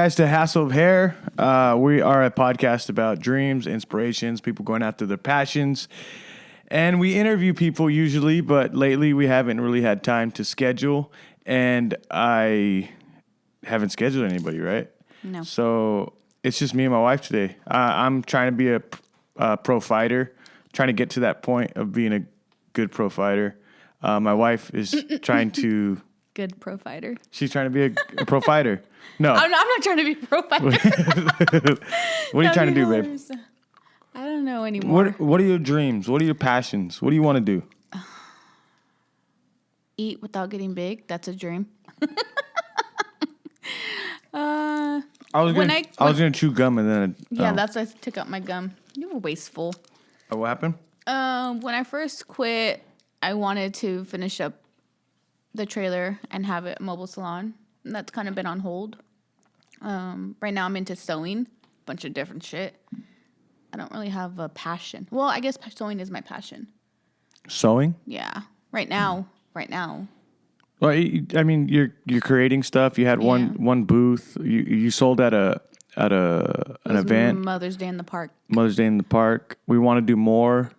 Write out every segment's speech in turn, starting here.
Guys, to Hassle of Hair. We are a podcast about dreams, inspirations, people going after their passions. And we interview people usually, but lately we haven't really had time to schedule. And I haven't scheduled anybody, right? No. So it's just me and my wife today. I'm trying to be a pro fighter, trying to get to that point of being a good pro fighter. My wife is trying to... Good pro fighter. She's trying to be a pro fighter. No. I'm not trying to be a pro fighter. What are you trying to do, babe? I don't know anymore. What are your dreams? What are your passions? What do you want to do? Eat without getting big. That's a dream. I was gonna chew gum and then that's why I took out my gum. You were wasteful. What happened? When I first quit, I wanted to finish up the trailer and have it a mobile salon. And that's kind of been on hold. Right now I'm into sewing, a bunch of different shit. I don't really have a passion. Well, I guess sewing is my passion. Sewing? Yeah. Right now. Well, I mean, you're creating stuff. You had one booth. You sold at an event. Mother's Day in the park. Mother's Day in the park. We want to do more.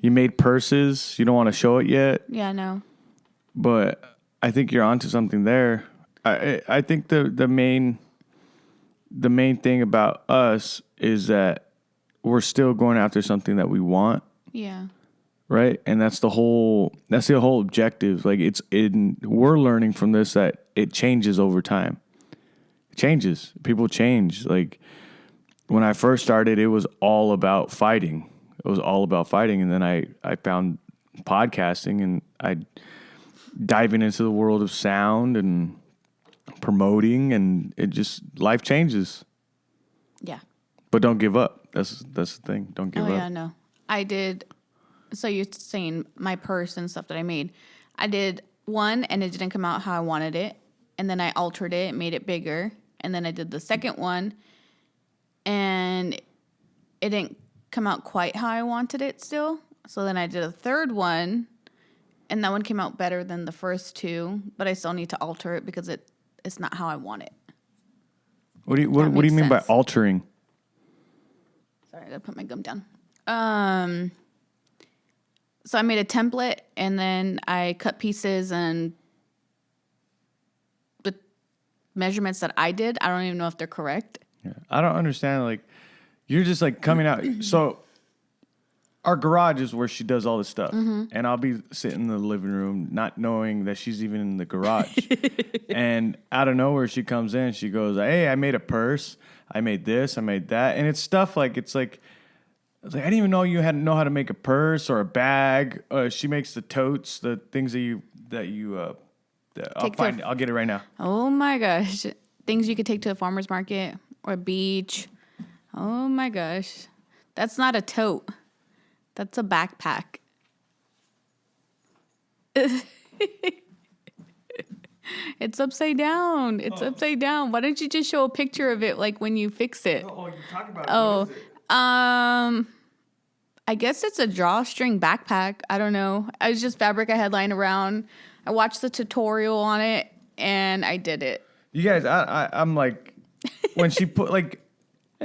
You made purses. You don't want to show it yet. Yeah, I know. But I think you're onto something there. I think the main thing about us is that we're still going after something that we want. Yeah. Right? And that's the whole objective. Like we're learning from this that it changes over time. It changes. People change. Like when I first started, it was all about fighting. And then I found podcasting and I diving into the world of sound and promoting, and it just life changes. Yeah. But don't give up. That's the thing. Don't give up. Oh yeah, no. I did. So you're saying my purse and stuff that I made. I did one and it didn't come out how I wanted it, and then I altered it, made it bigger, and then I did the second one, and it didn't come out quite how I wanted it still. So then I did a third one. And that one came out better than the first two, but I still need to alter it because it's not how I want it. What do you mean by altering? Sorry, I gotta put my gum down. So I made a template and then I cut pieces and the measurements that I did, I don't even know if they're correct. Yeah. I don't understand. Like, you're just like coming out. So our garage is where she does all this stuff. Mm-hmm. And I'll be sitting in the living room not knowing that she's even in the garage. And out of nowhere, she comes in. She goes, hey, I made a purse. I made this. I made that. And it's stuff like, I didn't even know you had to know how to make a purse or a bag. She makes the totes, the things I'll get it right now. Oh my gosh. Things you could take to a farmer's market or a beach. Oh my gosh. That's not a tote. That's a backpack. It's upside down. Upside down. Why don't you just show a picture of it like when you fix it? Oh, you talk about it. Oh, what is it? I guess it's a drawstring backpack. I don't know. It was just fabric I had lying around. I watched the tutorial on it and I did it. You guys, I'm like, when she put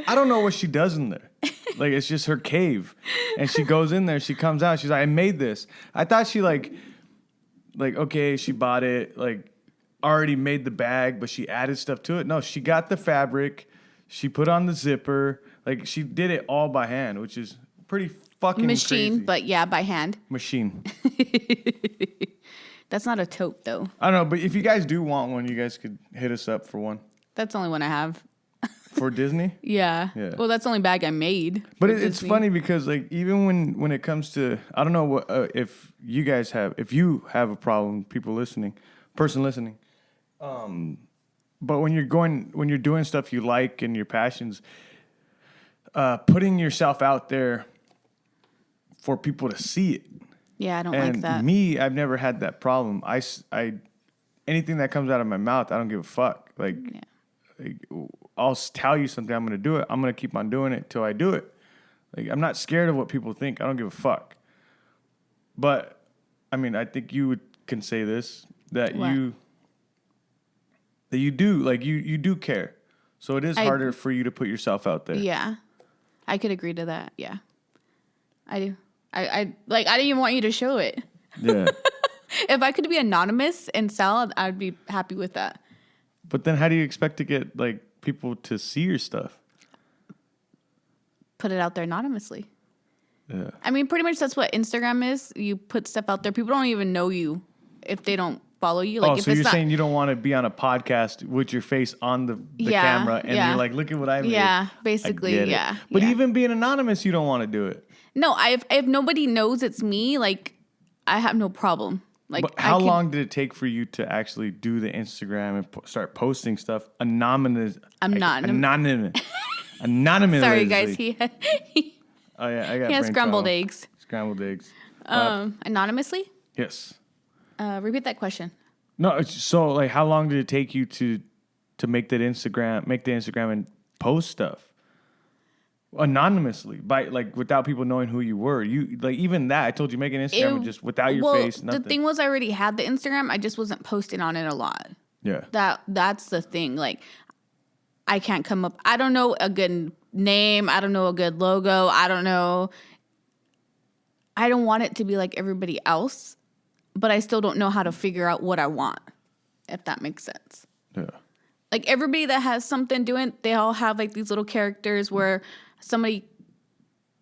I don't know what she does in there. Like, it's just her cave. And she goes in there, she comes out, she's like, I made this. I thought she okay, she bought it, already made the bag, but she added stuff to it. No, she got the fabric, she put on the zipper, she did it all by hand, which is pretty fucking machine, crazy. But yeah, by hand. Machine. That's not a tote, though. I don't know, but if you guys do want one, you guys could hit us up for one. That's the only one I have. For Disney? Yeah. Well, that's the only bag I made. But it's funny because even when it comes to, I don't know what if you have a problem, person listening. But when you're doing stuff you like and your passions, putting yourself out there for people to see it. Yeah, I don't like that. And me, I've never had that problem. I anything that comes out of my mouth, I don't give a fuck. I'll tell you something, I'm going to do it. I'm going to keep on doing it till I do it. I'm not scared of what people think. I don't give a fuck. But, I mean, I think you can say this, that what? you do, you do care. So it is harder for you to put yourself out there. Yeah. I could agree to that. Yeah. I do. I didn't even want you to show it. Yeah. If I could be anonymous and sell, I'd be happy with that. But then how do you expect to get like people to see your stuff? Put it out there anonymously. Yeah. I mean, pretty much that's what Instagram is. You put stuff out there. People don't even know you if they don't follow you. Like, if so it's you're not, saying you don't want to be on a podcast with your face on the camera and you're like, look at what I made. Yeah, I basically, get it. yeah. But yeah. even being anonymous, you don't want to do it. No, if nobody knows it's me, like, I have no problem. Like, But how long did it take for you to actually do the Instagram and start posting stuff anonymous? Anonymous. Sorry, guys. He Oh yeah, I got. he has scrambled eggs. Scrambled eggs. Anonymously. Yes. Repeat that question. No. So like, how long did it take you to make the Instagram and post stuff anonymously without people knowing who you were? You like even that I told you make an Instagram just without your face. Nothing. The thing was, I already had the Instagram. I just wasn't posting on it a lot. Yeah. That's the thing. Like, I can't come up. I don't know a good name. I don't know a good logo. I don't want it to be like everybody else, but I still don't know how to figure out what I want, if that makes sense. Yeah. Like, everybody that has something doing, they all have like these little characters where somebody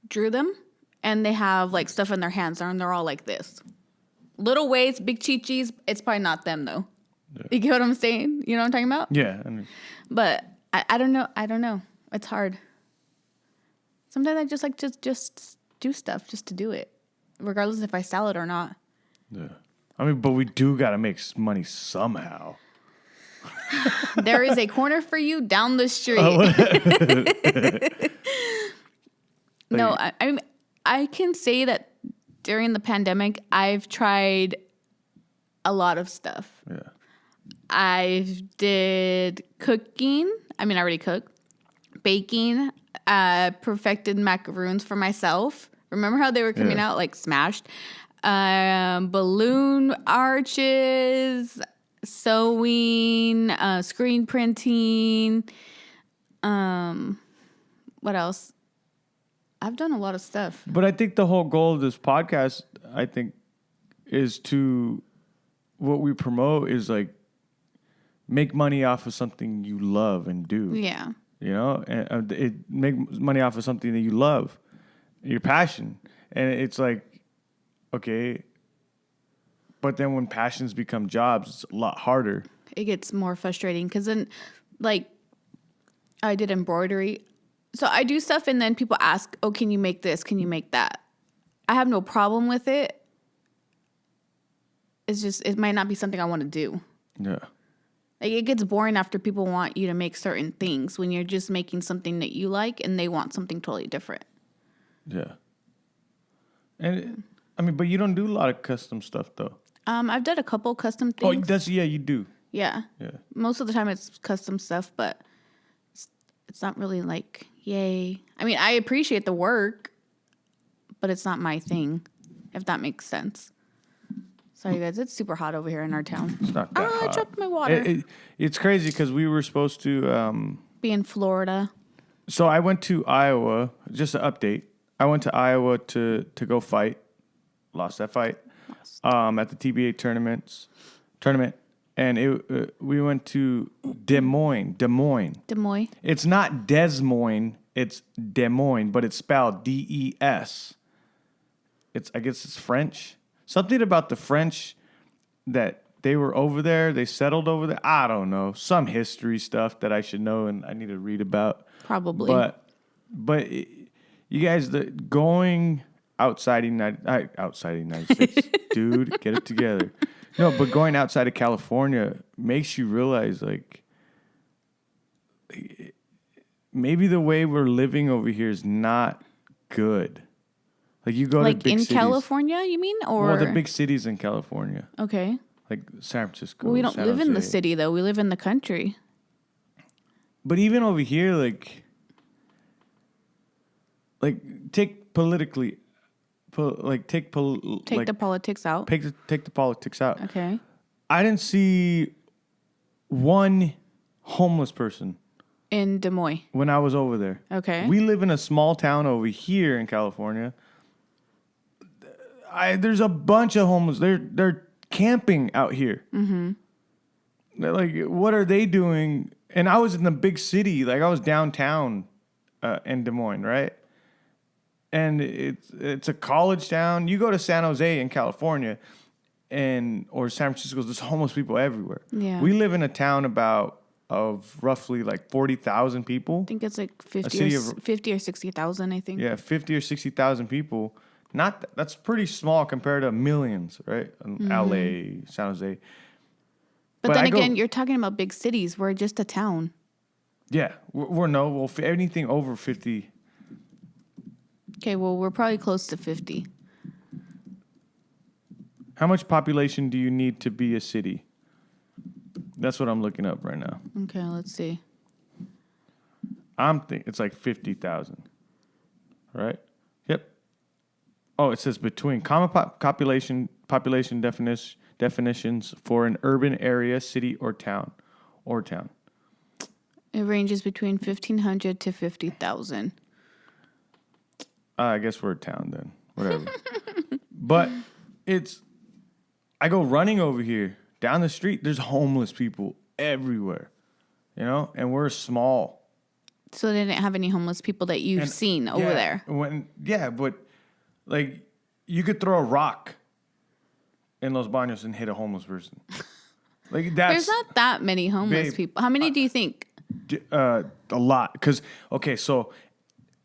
drew them and they have like stuff in their hands and they're all like this. Little ways, big chichis. It's probably not them though. Yeah. You get what I'm saying? You know what I'm talking about? Yeah. But I don't know. I don't know. It's hard. Sometimes I just like just do stuff just to do it, regardless if I sell it or not. Yeah. I mean, but we do got to make money somehow. There is a corner for you down the street. No, I can say that during the pandemic, I've tried a lot of stuff. Yeah. I did cooking. I mean, I already cook. Baking. Perfected macaroons for myself. Remember how they were coming out like smashed? Balloon arches, sewing, screen printing. What else? I've done a lot of stuff. But I think the whole goal of this podcast, is to what we promote is like make money off of something you love and do. Yeah. You know, and make money off of something that you love, your passion, and it's like, okay. But then when passions become jobs, it's a lot harder. It gets more frustrating because then, like, I did embroidery. So I do stuff and then people ask, oh, can you make this? Can you make that? I have no problem with it. It's just, it might not be something I want to do. Yeah. Like, it gets boring after people want you to make certain things when you're just making something that you like and they want something totally different. Yeah. And, I mean, but you don't do a lot of custom stuff, though. I've done a couple custom things. You do. Yeah. Yeah. Most of the time it's custom stuff, but it's not really like, yay. I mean, I appreciate the work, but it's not my thing, if that makes sense. Sorry, guys. It's super hot over here in our town. It's not that hot. I dropped my water. It's crazy because we were supposed to... be in Florida. So I went to Iowa. Just an update. I went to Iowa to go fight. Lost that fight. At the TBA tournament. And we went to Des Moines. It's not Des Moines. It's Des Moines, but it's spelled D-E-S. I guess it's French. Something about the French that they were over there, they settled over there. I don't know. Some history stuff that I should know and I need to read about. Probably. But you guys, going outside the United States, dude, get it together. No, but going outside of California makes you realize, like, maybe the way we're living over here is not good. Like, you go to big cities. Like in California, you mean? Or well, the big cities in California. Okay. Like San Francisco. Well, we don't live in the city, though. We live in the country. But even over here, like take politically, take the politics out. Take the politics out. Okay. I didn't see one homeless person In Des Moines. when I was over there. Okay. We live in a small town over here in California. There's a bunch of homeless. They're camping out here. Mm-hmm. They're like, what are they doing? And I was in the big city. Like, I was downtown in Des Moines, right? And it's a college town. You go to San Jose in California or San Francisco, there's homeless people everywhere. Yeah. We live in a town of roughly like 40,000 people. I think it's like 50 or 60,000, I think. Yeah, 50 or 60,000 people. That's pretty small compared to millions, right? In LA, San Jose. But then again, you're talking about big cities. We're just a town. Yeah, anything over 50. Okay, well, we're probably close to 50. How much population do you need to be a city? That's what I'm looking up right now. Okay, let's see. It's like 50,000. Right? Yep. Oh, it says between common population definitions for an urban area, city, or town. It ranges between 1,500 to 50,000. I guess we're a town then. Whatever. But I go running over here down the street. There's homeless people everywhere, and we're small. So they didn't have any homeless people that you've seen over there. But like you could throw a rock in Los Baños and hit a homeless person. Like there's not that many homeless people. How many do you think? A lot. Because so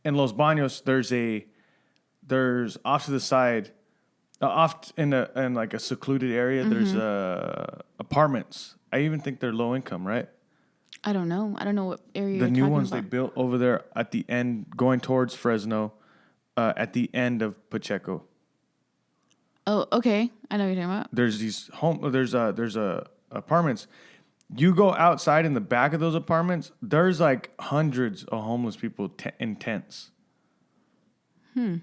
in Los Baños there's off to the side, off in like a secluded area. There's apartments. I even think they're low income, right? I don't know. I don't know what area The you're new talking ones about. they built over there at the end, going towards Fresno, at the end of Pacheco. Oh, okay. I know what you're talking about. There's there's apartments. You go outside in the back of those apartments, there's like hundreds of homeless people in tents. I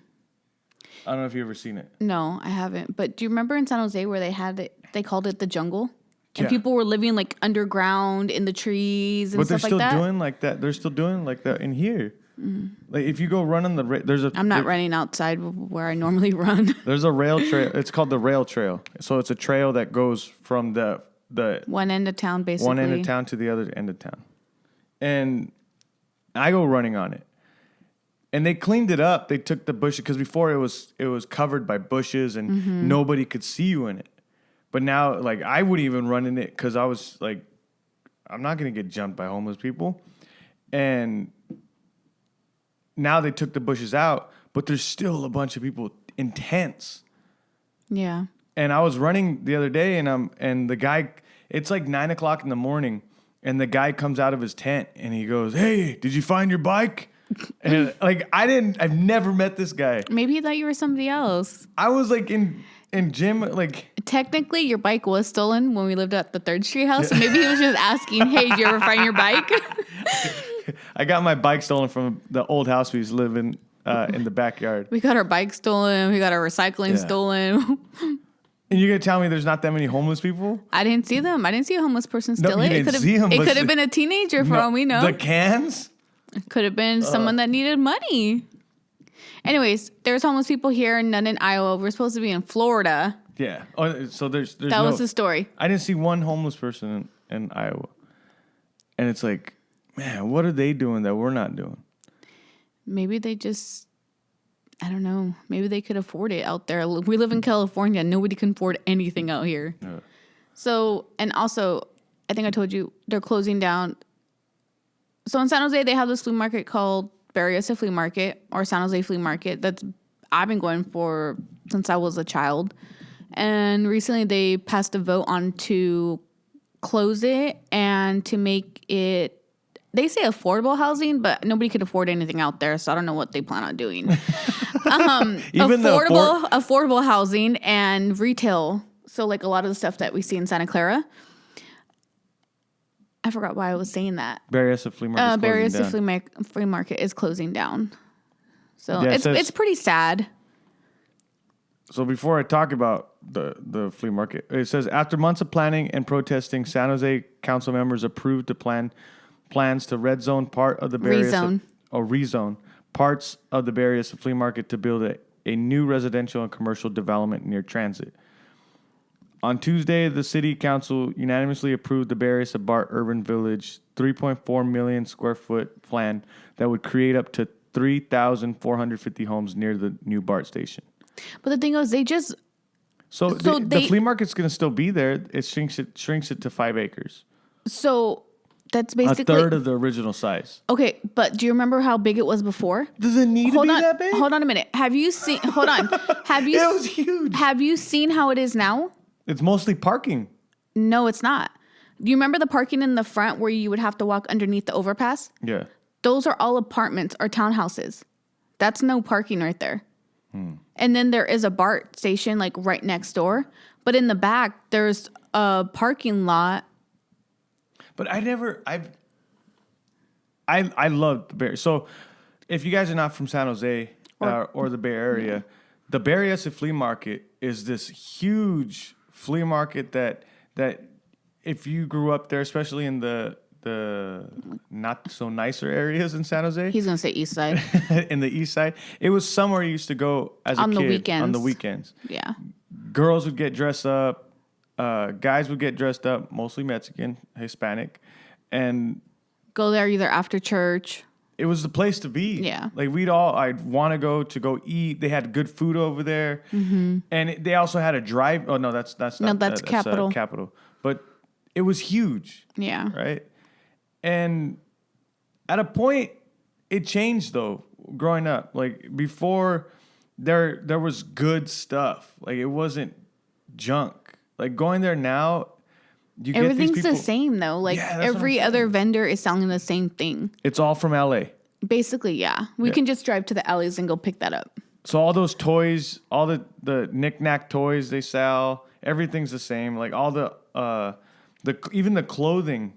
don't know if you've ever seen it. No, I haven't. But do you remember in San Jose where they called it the jungle? And Yeah. people were living like underground in the trees and stuff like that? But they're still doing like that. They're still doing like that in here. Like if you go run on I'm not running outside where I normally run. There's a rail trail. It's called the rail trail. So it's a trail that goes from the one end of town, basically. one end of town to the other end of town. And I go running on it. And they cleaned it up. They took the bushes because before it was covered by bushes and nobody could see you in it. But now, like, I wouldn't even run in it because I was like, I'm not going to get jumped by homeless people. And now they took the bushes out, but there's still a bunch of people in tents. Yeah. And I was running the other day, and the guy, it's like 9 o'clock in the morning, and the guy comes out of his tent and he goes, "Hey, did you find your bike?" And like I've never met this guy. Maybe he thought you were somebody else. I was like in gym, like technically your bike was stolen when we lived at the 3rd Street house. So maybe he was just asking, "Hey, did you ever find your bike?" I got my bike stolen from the old house we used to live in the backyard. We got our bike stolen. We got our recycling stolen. And you're gonna tell me there's not that many homeless people? I didn't see them. I didn't see a homeless person steal you it. didn't see 'em, It but could have been a teenager for all we know. The cans? It could have been someone that needed money. Anyways, there's homeless people here, none in Iowa. We're supposed to be in Florida. Yeah. Oh, so there's that was the story. I didn't see one homeless person in Iowa. And it's like, man, what are they doing that we're not doing? Maybe they just, I don't know. Maybe they could afford it out there. We live in California. Nobody can afford anything out here. Yeah. So, and also, I think I told you, they're closing down. So in San Jose, they have this flea market called Berryessa Flea Market or San Jose Flea Market. I've been going for since I was a child. And recently they passed a vote on to close it and to make it, they say affordable housing, but nobody could afford anything out there. So I don't know what they plan on doing. Even affordable housing and retail. So like a lot of the stuff that we see in Santa Clara. I forgot why I was saying that. Berryessa Flea Market. Berryessa Flea Market is closing down. So yeah, it's pretty sad. So before I talk about the flea market, it says after months of planning and protesting, San Jose council members approved a plan plans to red zone part of the Bay Area Rezone. rezone parts of the Bay Area flea market to build a new residential and commercial development near transit. On Tuesday, the city council unanimously approved the Bay Area BART Urban Village 3.4 million square foot plan that would create up to 3,450 homes near the new BART station. But the thing is, they just The flea market's going to still be there. It shrinks it to 5 acres. so that's basically A third of the original size. okay. But do you remember how big it was before? Does it need to be that big? Hold on a minute. Have you seen? Hold on. Have you? It was huge. Have you seen how it is now? It's mostly parking. No, it's not. Do you remember the parking in the front where you would have to walk underneath the overpass? Yeah. Those are all apartments or townhouses. That's no parking right there. And then there is a BART station like right next door. But in the back, there's a parking lot. But I love the Bay Area. So if you guys are not from San Jose or the Bay Area, the Bay Area Flea Market is this huge flea market that if you grew up there, especially in the not so nicer areas in San Jose, He's gonna say East Side. in the east side, it was somewhere you used to go as a On the kid weekends. on the weekends. Yeah. Girls would get dressed up, guys would get dressed up, mostly Mexican, Hispanic, and Go there either after church. it was the place to be. Yeah. Like I'd want to go eat. They had good food over there. Mm-hmm. And they also had a drive. Oh, no, that's not. that's Capitol. Capitol. But it was huge. Yeah. Right. And at a point, it changed though, growing up. Like before, there was good stuff. Like it wasn't junk. Like going there now, you get these Everything's people. the same though. Like Yeah, that's what I'm every saying. other vendor is selling the same thing. It's all from LA. Basically, yeah. We can just drive to the alleys and go pick that up. So all those toys, all the knick-knack toys they sell, everything's the same. Like all the even the clothing,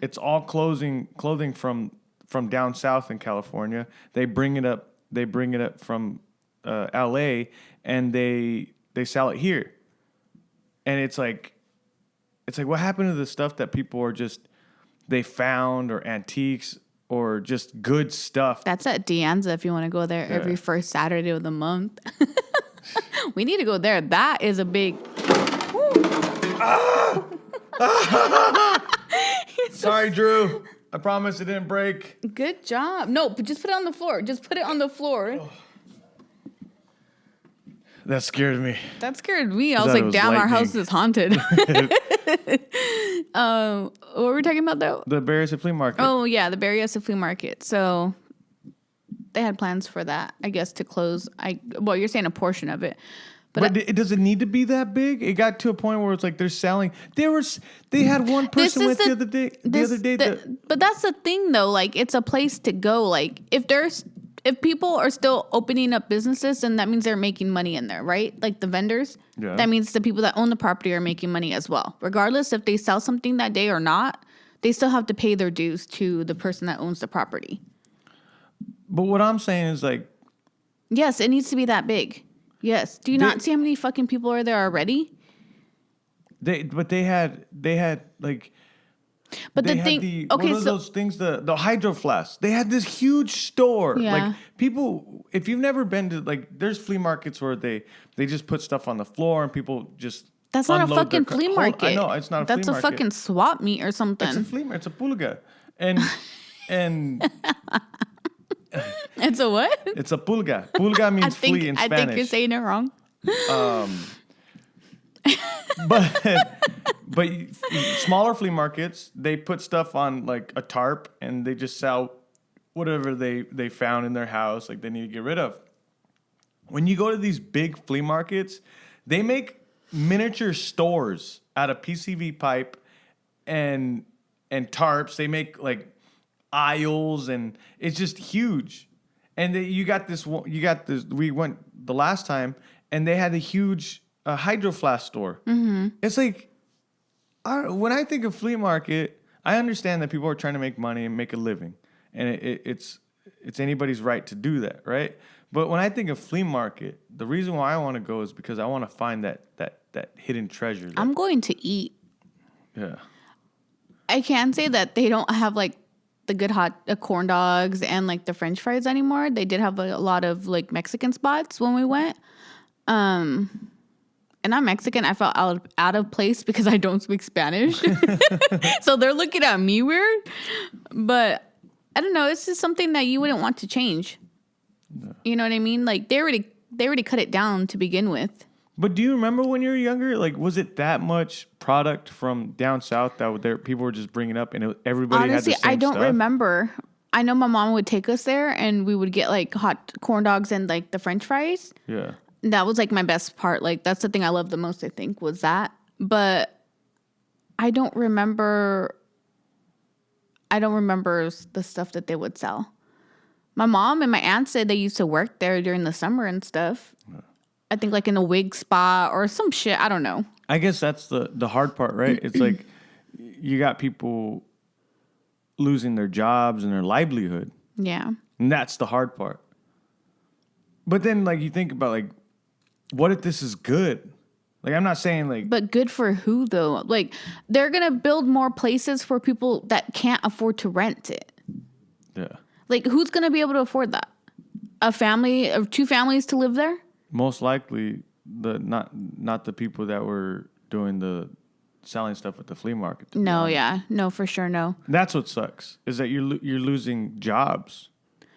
it's all clothing from down south in California. They bring it up from LA and they sell it here. And it's like what happened to the stuff that people are just they found or antiques or just good stuff. That's at Deanza if you want to go there every first Saturday of the month. We need to go there. That is a big. Sorry, Drew. I promise it didn't break. Good job. No, but just put it on the floor. Just put it on the floor. That scared me. That scared me. I was thought it like, was damn, our lightning. house is haunted. What were we talking about though? The Bay Area Flea Market. Oh yeah, the Bay Area Flea Market. So they had plans for that, I guess, to close. Well, you're saying a portion of it, But does it need to be that big? It got to a point where it's like they're selling. They had one person This is the other day. But that's the thing though. Like it's a place to go. Like if people are still opening up businesses, then that means they're making money in there, right? Like the vendors. Yeah. That means the people that own the property are making money as well. Regardless if they sell something that day or not, they still have to pay their dues to the person that owns the property. But what I'm saying is like, Yes, it needs to be that big. Yes. Do you not see how many fucking people are there already? they had like. But They the had thing, what okay, are so those things? The Hydro Flask. They had this huge store. Yeah. Like people, if you've never been to like, there's flea markets where they just put stuff on the floor and people just. that's not a unload their fucking flea Hold- market. I know it's not a That's flea a market. fucking swap meet or something. It's a flea market. It's a pulga, and It's a what? it's a pulga. Pulga means flea in I Spanish. think you're saying it wrong. But smaller flea markets, they put stuff on like a tarp and they just sell whatever they found in their house, like they need to get rid of. When you go to these big flea markets, they make miniature stores out of PCV pipe and tarps. They make like aisles and it's just huge. And you got this. We went the last time and they had a huge Hydro Flask store. Mm-hmm. It's like. When I think of flea market, I understand that people are trying to make money and make a living, and it's anybody's right to do that, right? But when I think of flea market, the reason why I want to go is because I want to find that hidden treasure. I'm going to eat. Yeah. I can say that they don't have like the good hot corn dogs and like the French fries anymore. They did have a lot of like Mexican spots when we went. And I'm Mexican. I felt out of place because I don't speak Spanish. So they're looking at me weird. But I don't know. It's just something that you wouldn't want to change. No. You know what I mean? Like they already cut it down to begin with. But do you remember when you were younger? Like, was it that much product from down south that people were just bringing up, and everybody honestly, had the same I don't stuff? remember. I know my mom would take us there, and we would get like hot corn dogs and like the French fries. Yeah. That was like my best part. Like that's the thing I loved the most, I think, was that. But I don't remember the stuff that they would sell. My mom and my aunt said they used to work there during the summer and stuff. Yeah. I think like in a wig spa or some shit. I don't know. I guess that's the hard part, right? It's like you got people losing their jobs and their livelihood. Yeah. And that's the hard part. But then like you think about like, what if this is good? Like, I'm not saying like... But good for who, though? Like, they're going to build more places for people that can't afford to rent it. Yeah. Like, who's going to be able to afford that? A family of 2 families to live there? Most likely, not the people that were doing the selling stuff at the flea market. No, yeah. No, for sure, no. That's what sucks, is that you're losing jobs.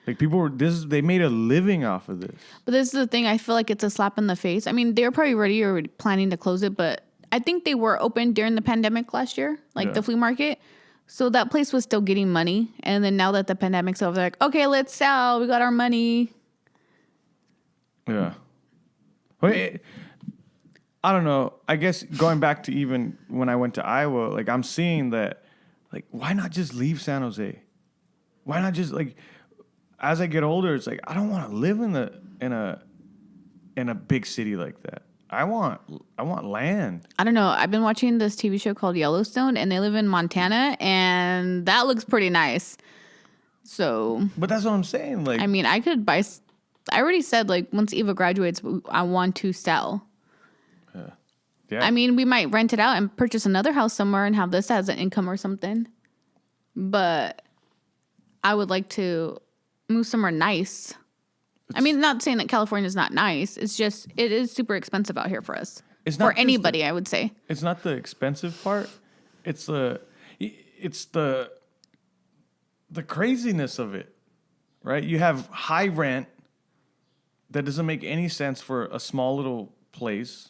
Like they made a living off of this. But this is the thing. I feel like it's a slap in the face. I mean, they're probably already planning to close it, but I think they were open during the pandemic last year, like the flea market. So that place was still getting money. And then now that the pandemic's over, they're like, okay, let's sell. We got our money. Yeah. I don't know. I guess going back to even when I went to Iowa, like I'm seeing that, like, why not just leave San Jose? Why not just like... As I get older, it's like I don't want to live in a big city like that. I want land. I don't know. I've been watching this TV show called Yellowstone, and they live in Montana, and that looks pretty nice. So, but that's what I'm saying. Like, I mean, I could buy. I already said like once Eva graduates, I want to sell. Yeah. I mean, we might rent it out and purchase another house somewhere and have this as an income or something. But I would like to move somewhere nice. I mean, not saying that California is not nice. It's just, it is super expensive out here for us. It's not for anybody, I would say. It's not the expensive part. It's the craziness of it, right? You have high rent that doesn't make any sense for a small little place.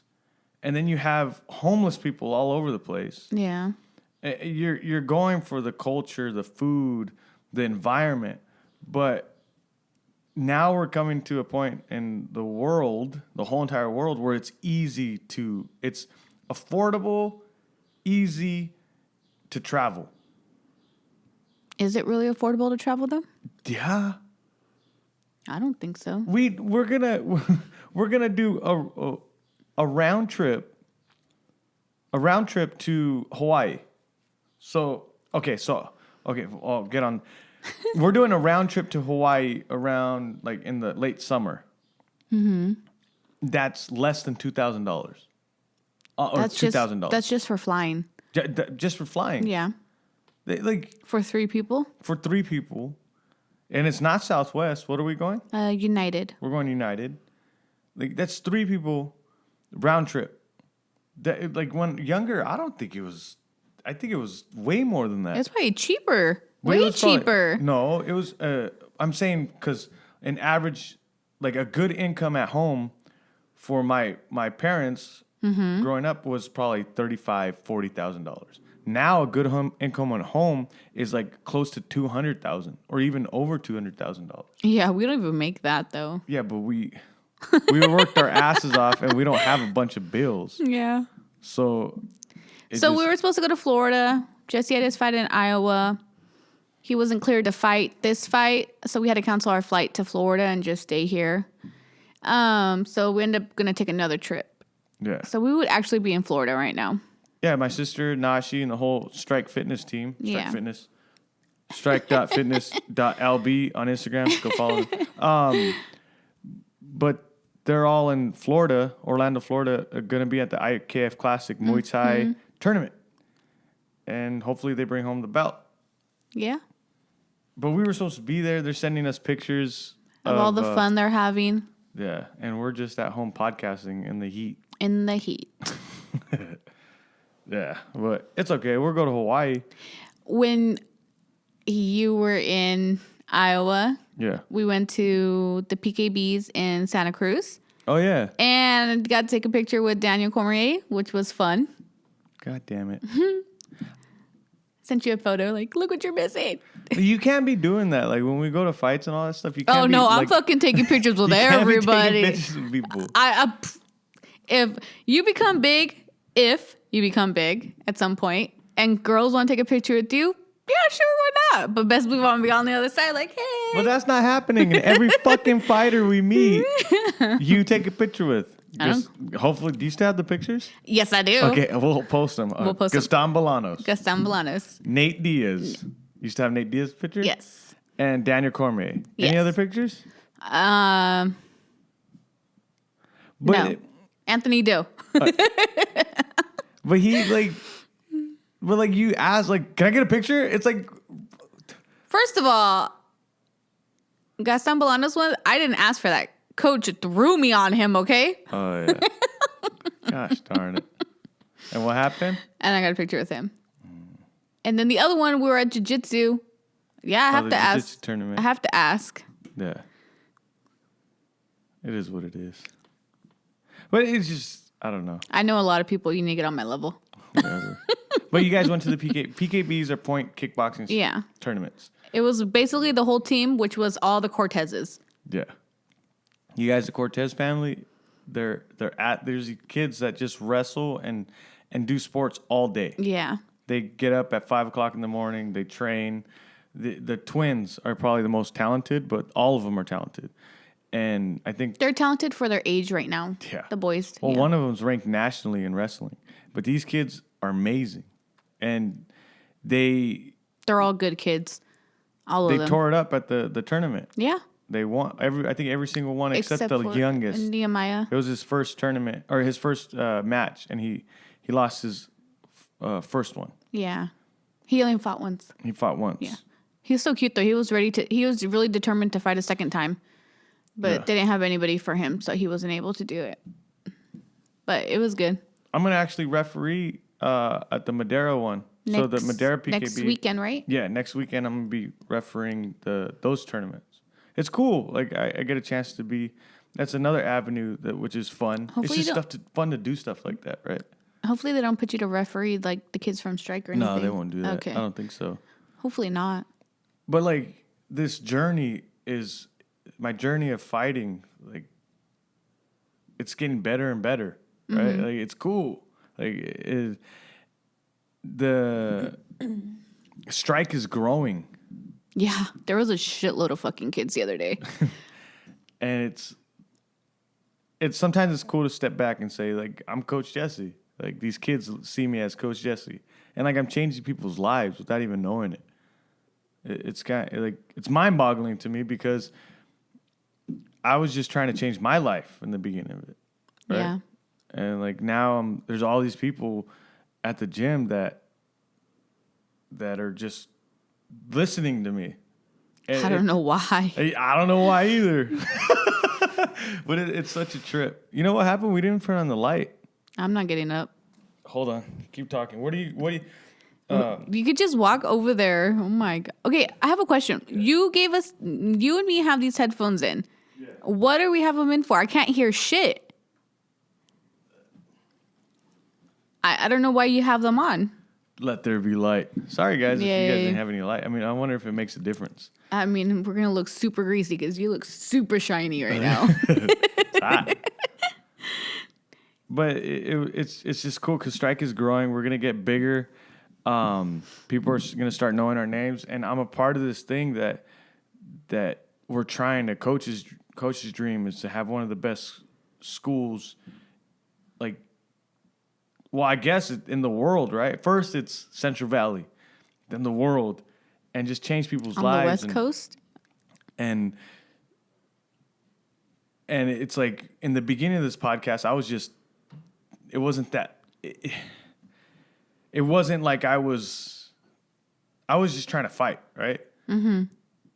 And then you have homeless people all over the place. Yeah. You're going for the culture, the food, the environment. But now we're coming to a point in the world, the whole entire world, where it's affordable, easy to travel. Is it really affordable to travel though? Yeah. I don't think so. We're gonna do a round trip to Hawaii. I'll get on. We're doing a round trip to Hawaii around like in the late summer. Mm-hmm. That's less than $2,000. Or $2,000. That's just for flying. Just for flying. Yeah. For 3 people. For 3 people, and it's not Southwest. What are we going? United. We're going United. Like that's 3 people, round trip. That like when younger, I think it was way more than that. It's probably cheaper. Way cheaper. No, it was. I'm saying because an average, like a good income at home for my parents growing up was probably $35,000-$40,000. Now a good income at home is like close to $200,000 or even over $200,000. Yeah, we don't even make that though. Yeah, but we worked our asses off and we don't have a bunch of bills. Yeah. So we were supposed to go to Florida. Jesse had his fight in Iowa. He wasn't cleared to fight this fight, so we had to cancel our flight to Florida and just stay here. So we ended up going to take another trip. Yeah. So we would actually be in Florida right now. Yeah, my sister, Nashi, and the whole Strike Fitness team. Strike Fitness. Strike.fitness.lb on Instagram. Go follow them. But they're all in Florida, Orlando, Florida, going to be at the IKF Classic Muay Thai tournament. And hopefully they bring home the belt. Yeah. But we were supposed to be there. They're sending us pictures Of all the fun they're having Yeah, and we're just at home podcasting in the heat. in the heat. Yeah, but it's okay. We'll go to Hawaii. When you were in Iowa, Yeah. we went to the PKBs in Santa Cruz Oh, yeah. and got to take a picture with Daniel Cormier, which was fun. God damn it. Sent you a photo, like, look what you're missing. You can't be doing that. Like, when we go to fights and all that stuff, you can't Oh, be, no, I'm like, fucking taking pictures with you can't be taking everybody. pictures with people. If you become big at some point, and girls want to take a picture with you, yeah, sure, why not? But best we want to be on the other side, like, hey. But that's not happening. And every fucking fighter we meet, you take a picture with. Hopefully, do you still have the pictures? Yes, I do. Okay, we'll post them. We'll post them. Gaston Bolanos. Gaston Bolanos. Nate Diaz. You used to have Nate Diaz picture? Yes. And Daniel Cormier. Yes. Any other pictures? No. Anthony Doe. But he you ask, like, can I get a picture? It's like, First of all, Gaston Bolanos one, I didn't ask for that. Coach threw me on him, okay? oh yeah. Gosh darn it. And what happened? And I got a picture with him. And then the other one, we were at jiu-jitsu. Yeah, I have the to jiu-jitsu ask. tournament. I have to ask. Yeah. It is what it is. But it's just, I don't know. I know a lot of people. You need to get on my level. Whatever. But you guys went to the PKBs are point kickboxing Yeah. tournaments. It was basically the whole team, which was all the Cortezes. Yeah. You guys, the Cortez family, there's kids that just wrestle and do sports all day. Yeah. They get up at 5 o'clock in the morning. They train. The twins are probably the most talented, but all of them are talented. And I think They're talented for their age right now. Yeah. The boys. Well, yeah. one of them's ranked nationally in wrestling, but these kids are amazing, and They're all good kids. All they of them. tore it up at the tournament. Yeah. They won every single one except the for youngest. Nehemiah. It was his first tournament or his first match, and he lost his first one. Yeah. He only fought once. He fought once. Yeah. He was so cute though. He was really determined to fight a second time. But they didn't have anybody for him, so he wasn't able to do it. But it was good. I'm gonna actually referee at the Madera one. So the Madera PKB next weekend, right? Yeah, next weekend I'm gonna be refereeing those tournaments. It's cool. Like I get a chance to be. That's another avenue which is fun. Hopefully it's just fun to do stuff like that, right? Hopefully they don't put you to referee like the kids from Strike or anything. No, they won't do that. Okay. I don't think so. Hopefully not. But like this journey is my journey of fighting. Like it's getting better and better, right? Like it's cool. Like the Strike is growing. Yeah, there was a shitload of fucking kids the other day. And it's sometimes it's cool to step back and say, like, I'm Coach Jesse. Like these kids see me as Coach Jesse. And like I'm changing people's lives without even knowing it. It's kind of like it's mind-boggling to me because I was just trying to change my life in the beginning of it. Right? Yeah. And like now there's all these people at the gym that are just listening to me. And I don't know why. I don't know why either. But it's such a trip. You know what happened? We didn't turn on the light. I'm not getting up. Hold on. Keep talking. What do you You could just walk over there. Oh my God. Okay, I have a question. You and me have these headphones in. Yeah. What do we have them in for? I can't hear shit. I don't know why you have them on. Let there be light. Sorry, guys, if you guys Yay. didn't have any light. I mean, I wonder if it makes a difference. I mean, we're going to look super greasy because you look super shiny right now. It's hot. But it's just cool because Strike is growing. We're going to get bigger. People are going to start knowing our names. And I'm a part of this thing that we're trying to coach's dream is to have one of the best schools, like, well, I guess in the world, right? First, it's Central Valley, then the world, and just change people's On lives. the West Coast? And it's like in the beginning of this podcast, it wasn't like I was just trying to fight, right? Mm-hmm.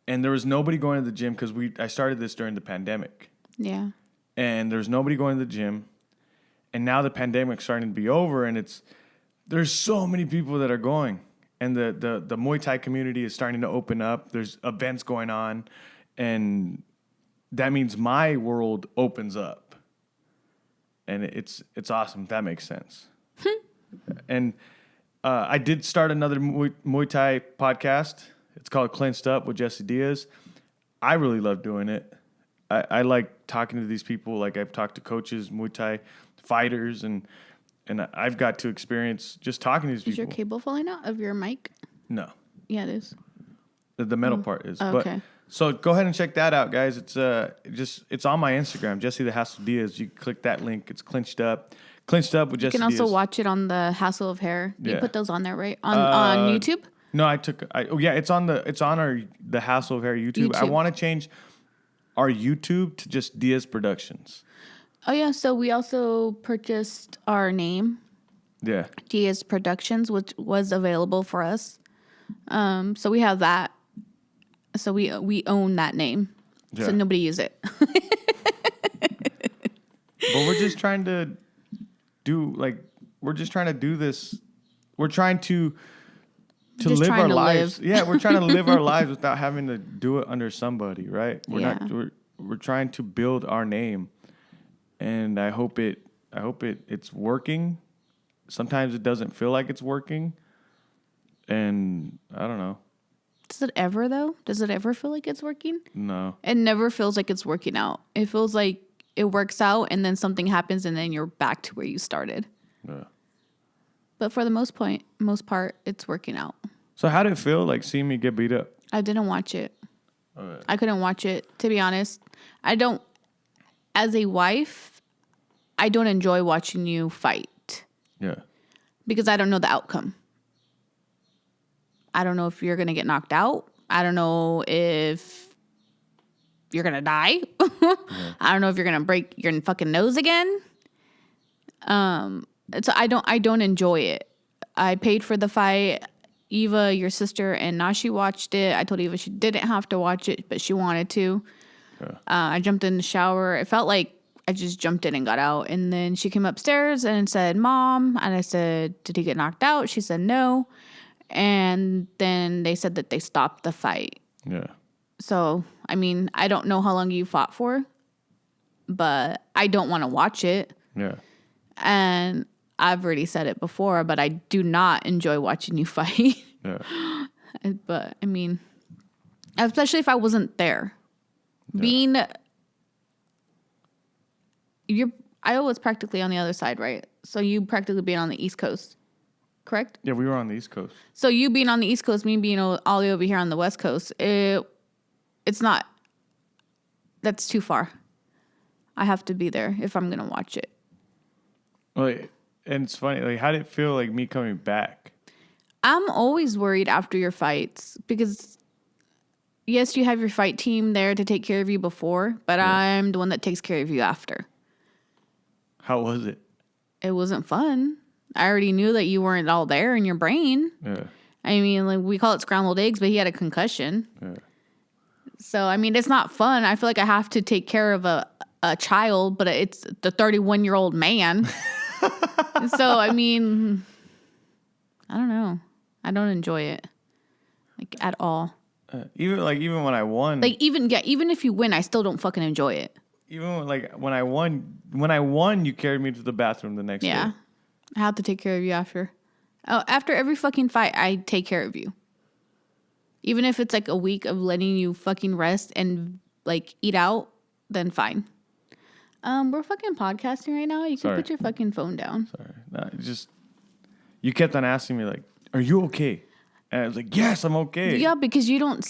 and there was nobody going to the gym because I started this during the pandemic, Yeah. and there's nobody going to the gym, and now the pandemic's starting to be over, and there's so many people that are going, and the Muay Thai community is starting to open up. There's events going on, and that means my world opens up, and it's awesome. That makes sense. And I did start another Muay Thai podcast. It's called Clinched Up with Jesse Diaz. I really love doing it. I like talking to these people. Like I've talked to coaches, Muay Thai fighters, and I've got to experience just talking to these people. Is your cable falling out of your mic? No. Yeah, it is. The metal part is. Oh, but, okay. So go ahead and check that out, guys. It's it's on my Instagram, Jesse the Hassle Diaz. You click that link. It's Clinched Up. Clinched Up with Jesse You can Diaz. also watch it on the Hassle of Hair. You Yeah. put those on there, right? On YouTube? No, it's on the Hassle of Hair YouTube. I YouTube. want to change our YouTube to just Diaz Productions. Oh, yeah. So we also purchased our name, Yeah. Diaz Productions, which was available for us. So we have that. So we own that name. Yeah. So nobody use it. But we're just trying to do this. We're trying to Just live trying our to lives. live. Yeah, we're trying to live our lives without having to do it under somebody, right? We're trying to build our name. And I hope it's working. Sometimes it doesn't feel like it's working. And I don't know. Does it ever, though? Does it ever feel like it's working? No. It never feels like it's working out. It feels like it works out and then something happens and then you're back to where you started. Yeah. But for the most part, it's working out. So how did it feel like seeing me get beat up? I didn't watch it. Okay. I couldn't watch it, to be honest. As a wife, I don't enjoy watching you fight Yeah. because I don't know the outcome. I don't know if you're going to get knocked out. I don't know if you're going to die. I don't know if you're going to break your fucking nose again. So I don't enjoy it. I paid for the fight. Eva, your sister, and Nashi watched it. I told Eva she didn't have to watch it, but she wanted to. Yeah. I jumped in the shower. It felt like I just jumped in and got out. And then she came upstairs and said, "Mom." And I said, "Did he get knocked out?" She said, "No." And then they said that they stopped the fight. Yeah. So, I mean, I don't know how long you fought for, but I don't want to watch it. Yeah. And I've already said it before, but I do not enjoy watching you fight. Yeah. But, I mean, especially if I wasn't there. Yeah. I was practically on the other side, right? So you practically being on the East Coast, correct? Yeah, we were on the East Coast. So you being on the East Coast, me being all the way over here on the West Coast, it's not, that's too far. I have to be there if I'm going to watch it. Like, and it's funny, like, how did it feel like me coming back? I'm always worried after your fights because, yes, you have your fight team there to take care of you before, but I'm the one that takes care of you after. How was it? It wasn't fun. I already knew that you weren't all there in your brain. Yeah. I mean, like, we call it scrambled eggs, but he had a concussion. Yeah. So, I mean, it's not fun. I feel like I have to take care of a child, but it's the 31-year-old man. So, I mean, I don't know. I don't enjoy it, like, at all. Even when I won, Like, even if you win, I still don't fucking enjoy it. even when I won, you carried me to the bathroom the next day. Yeah. I have to take care of you after. Oh, after every fucking fight, I take care of you. Even if it's like a week of letting you fucking rest and like eat out, then fine. We're fucking podcasting right now. You can Sorry. put your fucking phone down. Sorry. No, you kept on asking me like, "Are you okay?" And I was like, "Yes, I'm okay." Yeah, because you don't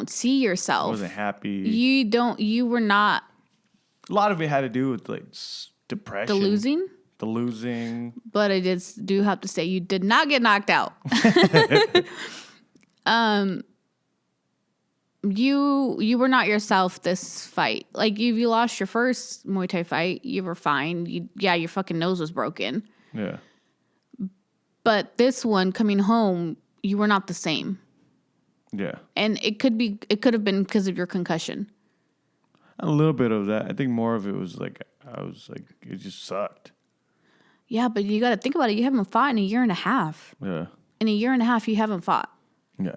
see yourself. I wasn't happy. You were not A lot of it had to do with like depression. The losing. But I do have to say you did not get knocked out. You were not yourself this fight. Like, if you lost your first Muay Thai fight, you were fine. Your fucking nose was broken. Yeah. And it could have been because of your concussion. A little bit of that. I think more of it was like, I was like, it just sucked. Yeah, but you got to think about it. You haven't fought in a year and a half. Yeah. In a year and a half, you haven't fought. Yeah.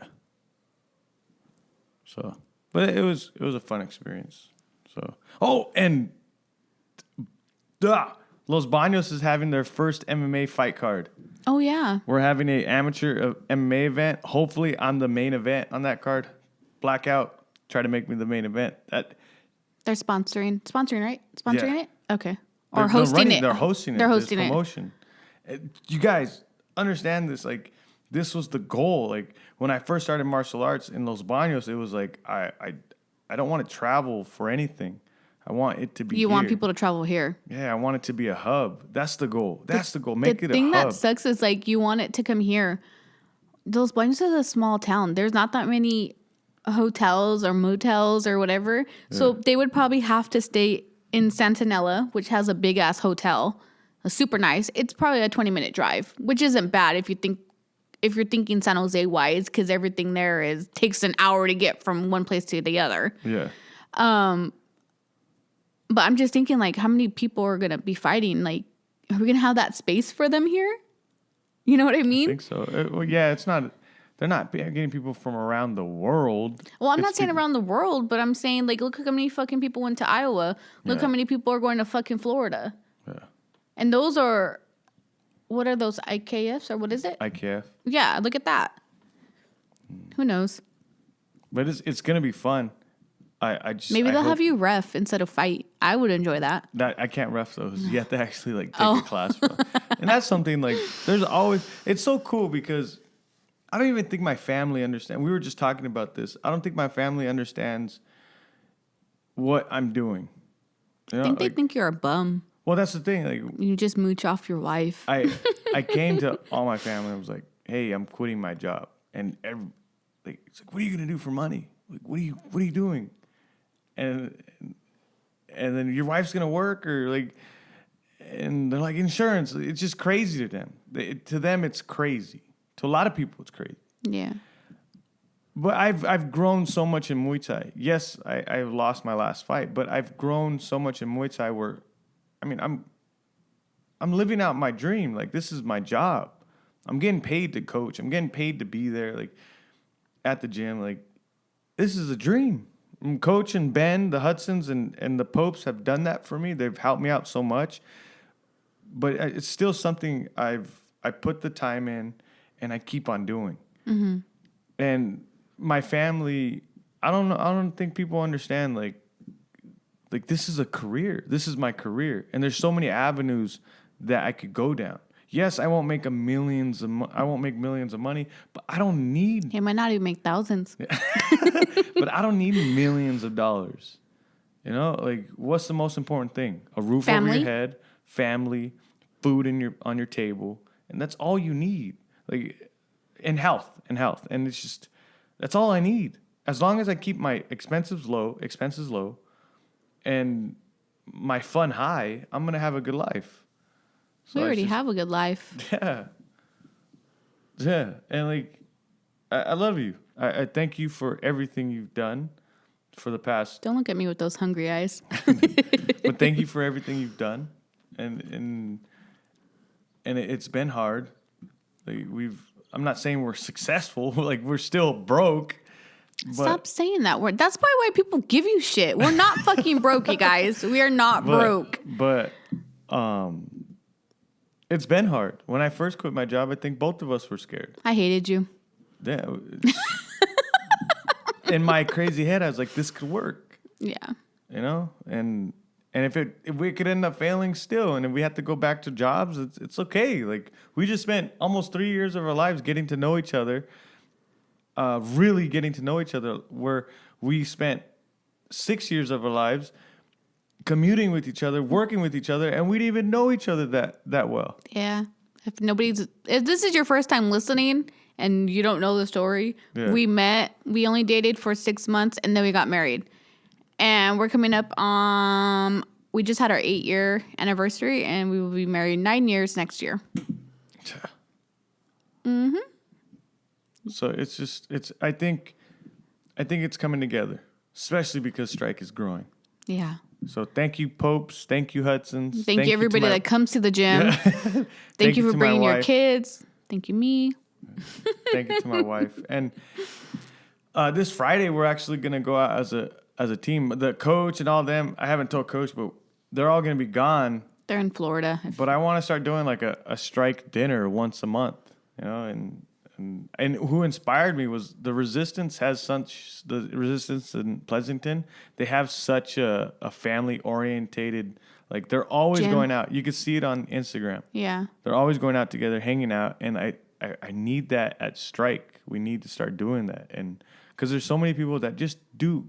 So, but it was a fun experience. So, oh, and Los Baños is having their first MMA fight card. Oh, yeah. We're having a amateur MMA event. Hopefully, I'm the main event on that card. Blackout. Try to make me the main event. They're sponsoring, right? Sponsoring Yeah. it? Okay. Or They're hosting running, it. They're hosting it. They're This hosting it. promotion. You guys understand this? Like, this was the goal. Like, when I first started martial arts in Los Baños, it was like I don't want to travel for anything. I want it to be. You want here. people to travel here. Yeah, I want it to be a hub. That's the goal. That's the goal. Make The it a thing hub. that sucks is like you want it to come here. Los Baños is a small town. There's not that many hotels or motels or whatever. So they would probably have to stay in Santanella, which has a big ass hotel. Super nice. It's probably a 20-minute drive, which isn't bad if you're thinking San Jose wise, because everything there takes an hour to get from one place to the other. Yeah. But I'm just thinking, like, how many people are gonna be fighting? Like, are we gonna have that space for them here? You know what I mean? I think so. Well, yeah, it's not. They're not getting people from around the world. Well, I'm It's not saying people- around the world, but I'm saying, like, look how many fucking people went to Iowa. Look Yeah. how many people are going to fucking Florida. Yeah. And those are, what are those, IKFs or what is it? IKF. Yeah, look at that. Who knows? But it's gonna be fun. Maybe they'll hope have you ref instead of fight. I would enjoy that. that I can't ref those. You have to actually like take Oh. a class for them. And that's something like there's always. It's so cool because I don't even think my family understand. We were just talking about this. I don't think my family understands what I'm doing. You know, I think they like, think you're a bum. well, that's the thing. Like You just mooch off your wife. I came to all my family. I was like, "Hey, I'm quitting my job," and it's like, "What are you gonna do for money? Like, what are you doing?" And then your wife's gonna work or like, and they're like insurance. It's just crazy to them. To them, it's crazy. To a lot of people, it's crazy. Yeah. But I've grown so much in Muay Thai. Yes, I've lost my last fight, but I've grown so much in Muay Thai where, I mean, I'm living out my dream. Like, this is my job. I'm getting paid to coach. I'm getting paid to be there, like, at the gym. Like, this is a dream. Coach and Ben, the Hudsons, and the Popes have done that for me. They've helped me out so much. But it's still something I put the time in, and I keep on doing. Mm-hmm. And my family, I don't think people understand, like this is a career. This is my career. And there's so many avenues that I could go down. Yes, I won't make millions of money, but I don't need He might not even make thousands. but I don't need millions of dollars. You know, like what's the most important thing? A roof over Family. your head, family, food on your table, and that's all you need. Like, and health, and it's just that's all I need. As long as I keep my expenses low, and my fun high, I'm gonna have a good life. So We already it's just- have a good life. Yeah, and like I love you. I thank you for everything you've done for the past. Don't look at me with those hungry eyes. But thank you for everything you've done, and it's been hard. Like I'm not saying we're successful. Like we're still broke. But, Stop saying that word. That's probably why people give you shit. We're not fucking broke, you guys. We are not broke. But it's been hard. When I first quit my job, I think both of us were scared. I hated you. Yeah. In my crazy head, I was like, this could work. Yeah. You know, and if we could end up failing still, and if we had to go back to jobs, it's okay. Like we just spent almost 3 years of our lives getting to know each other, really getting to know each other. Where we spent 6 years of our lives commuting with each other, working with each other, and we didn't even know each other that well. Yeah. If this is your first time listening and you don't know the story, Yeah. we met, we only dated for 6 months and then we got married. And we're coming up on, we just had our 8-year anniversary and we will be married 9 years next year. So it's I think I think it's coming together, especially because Strike is growing. Yeah. So thank you, Popes. Thank you, Hudsons. Thank you, everybody that comes to the gym. Thank you for to my bringing your wife. kids. Thank you, me. Thank you to my wife. And this Friday, we're actually going to go out as a team. The coach and all them, I haven't told Coach, but they're all going to be gone. They're in Florida. But I want to start doing like a Strike dinner once a month, you know, and who inspired me was the Resistance in Pleasanton. They have such a family orientated, like they're always Gym. going out. You can see it on Instagram. Yeah. They're always going out together, hanging out. And I need that at Strike. We need to start doing that. And because there's so many people that just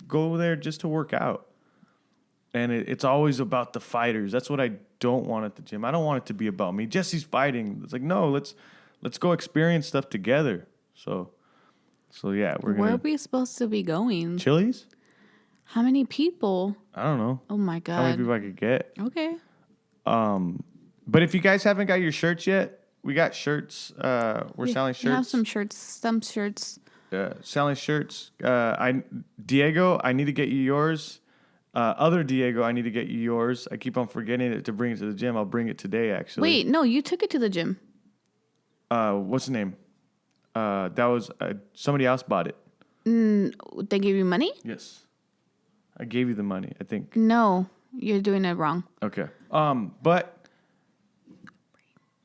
go there just to work out. And it's always about the fighters. That's what I don't want at the gym. I don't want it to be about me. Jesse's fighting. It's like, no, let's go experience stuff together. So yeah, we're Where are gonna we supposed to be going? Chili's. How many people? I don't know Oh my how many God. people I could get. Okay. But if you guys haven't got your shirts yet, we got shirts. We're selling shirts. We have some shirts. Some shirts. Selling shirts. Diego, I need to get you yours. Other Diego, I need to get you yours. I keep on forgetting it to bring it to the gym. I'll bring it today, actually. Wait, no, you took it to the gym. What's the name? That was somebody else bought it. They gave you money? Yes, I gave you the money. I think. No, you're doing it wrong. Okay. But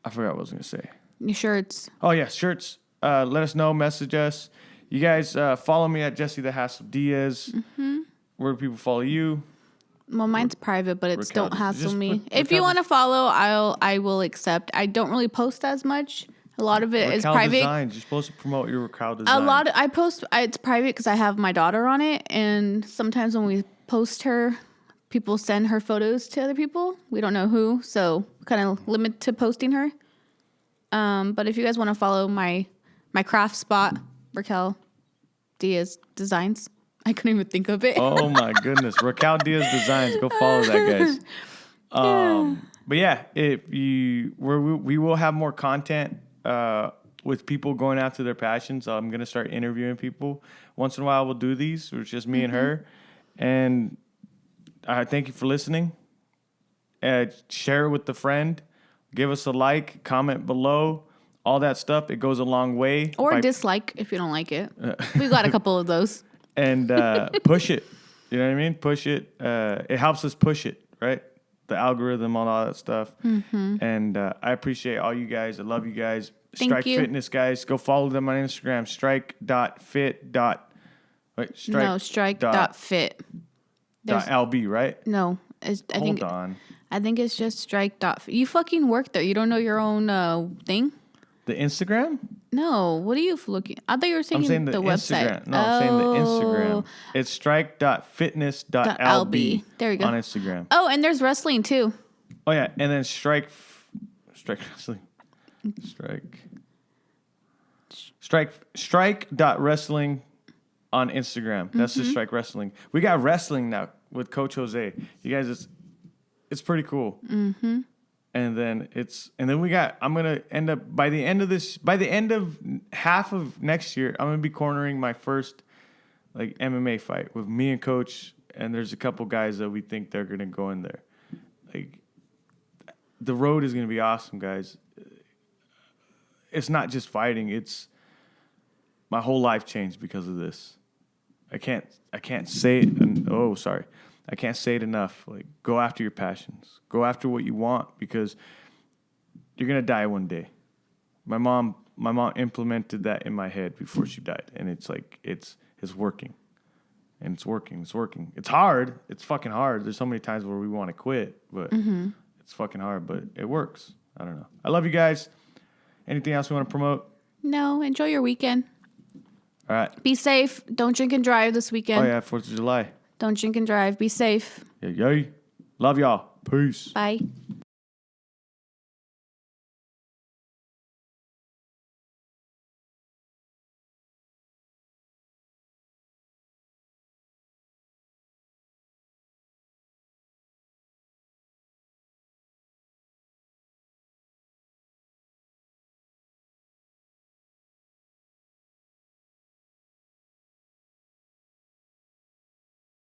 I forgot what I was gonna say. Your shirts. Oh yeah, shirts. Let us know. Message us. You guys follow me at Jesse the Hassle Diaz. Mm-hmm. Where do people follow you? Well, mine's private, but it's Raquel, don't hassle just me. put If you Raquel want to follow, I will accept. I don't really post as much. A lot of it is Raquel private. Designs. You're supposed to promote your Raquel Designs. I post. It's private because I have my daughter on it, and sometimes when we post her, people send her photos to other people. We don't know who, so kind of limit to posting her. But if you guys want to follow my craft spot, Raquel Diaz Designs. I couldn't even think of it. Oh my goodness, Raquel Diaz Designs. Go follow that, guys. But yeah, we will have more content with people going after their passions. I'm gonna start interviewing people. Once in a while, we'll do these. It's just me and her. And thank you for listening. Share it with a friend. Give us a like. Comment below. All that stuff. It goes a long way. Or dislike if you don't like it. We've got a couple of those. And push it. You know what I mean? Push it. It helps us push it, right? The algorithm, all that stuff. Mm-hmm. And I appreciate all you guys. I love you guys. Thank Strike you. Fitness, guys. Go follow them on Instagram. Strike.fit. Strike.fit. .lb, right? No. Hold on. I think it's just strike.fit. You fucking work there. You don't know your own thing? The Instagram? No. What are you looking? I thought you were saying, I'm saying the website. Instagram. No, I'm saying the Instagram. It's strike.fitness.lb There you go. on Instagram. Oh, and there's wrestling too. Oh, yeah. And then Strike Wrestling. Strike.wrestling on Instagram. That's just Strike Wrestling. We got wrestling now with Coach Jose. You guys, it's pretty cool. Mm-hmm. And then I'm gonna end up by the end of half of next year, I'm gonna be cornering my first like MMA fight with me and Coach, and there's a couple guys that we think they're gonna go in there. Like the road is gonna be awesome, guys. It's not just fighting, it's my whole life changed because of this. I can't say it. I can't say it enough. Like, go after your passions. Go after what you want because you're gonna die one day. My mom implemented that in my head before she died, and it's like it's working, and it's working. It's hard. It's fucking hard. There's so many times where we want to quit, but it's fucking hard. But it works. I don't know. I love you guys. Anything else you want to promote? No. Enjoy your weekend. All right. Be safe. Don't drink and drive this weekend. Oh yeah, 4th of July. Don't drink and drive. Be safe. Yeah, yay. Love y'all. Peace. Bye.